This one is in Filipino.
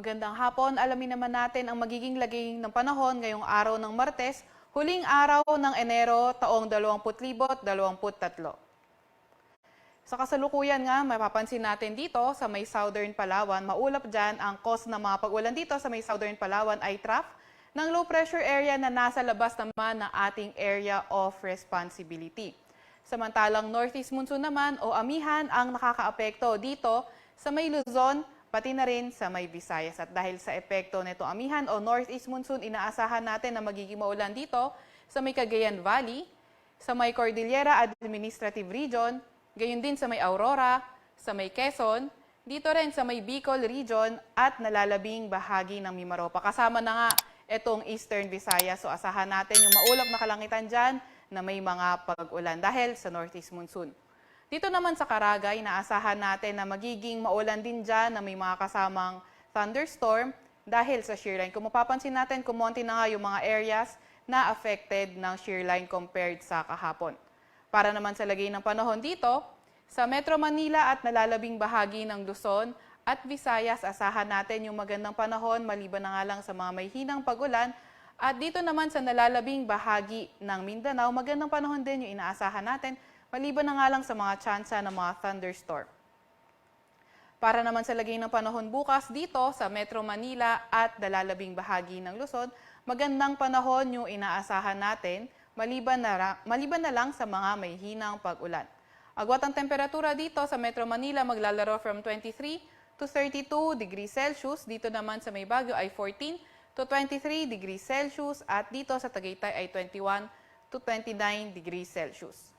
Magandang hapon. Alamin naman natin ang magiging lagay ng panahon ngayong araw ng Martes, huling araw ng Enero taong 2023. Sa kasalukuyan nga, mapapansin natin dito sa may Southern Palawan, maulap dyan ang cause ng mga pag-ulan dito sa may Southern Palawan ay trough ng low pressure area na nasa labas naman ng ating area of responsibility. Samantalang northeast monsoon naman o amihan ang nakakaapekto dito sa may Luzon, pati na rin sa may Visayas. At dahil sa epekto nito amihan o northeast monsoon, inaasahan natin na magiging maulan dito sa may Cagayan Valley, sa may Cordillera Administrative Region, gayon din sa may Aurora, sa may Quezon, dito rin sa may Bicol Region at nalalabing bahagi ng Mimaropa. Kasama na nga itong Eastern Visayas. So asahan natin yung maulap na kalangitan dyan na may mga pag-ulan dahil sa northeast monsoon. Dito naman sa Caragay, naasahan natin na magiging maulan din dyan na may mga kasamang thunderstorm dahil sa shearline. Kung mapapansin natin, kumonti na nga yung mga areas na affected ng shearline compared sa kahapon. Para naman sa lagay ng panahon dito, sa Metro Manila at nalalabing bahagi ng Luzon at Visayas, asahan natin yung magandang panahon maliban na nga lang sa mga may hinang pag-ulan. At dito naman sa nalalabing bahagi ng Mindanao, magandang panahon din yung inaasahan natin maliban na nga lang sa mga tsansa ng mga thunderstorm. Para naman sa lagay ng panahon bukas dito sa Metro Manila at nalalabing bahagi ng Luzon, magandang panahon yung inaasahan natin maliban na lang sa mga may hinang pag-ulan. Agwat ang temperatura dito sa Metro Manila maglalaro from 23 to 32 degrees Celsius. Dito naman sa may Baguio ay 14 to 23 degrees Celsius at dito sa Tagaytay ay 21 to 29 degrees Celsius.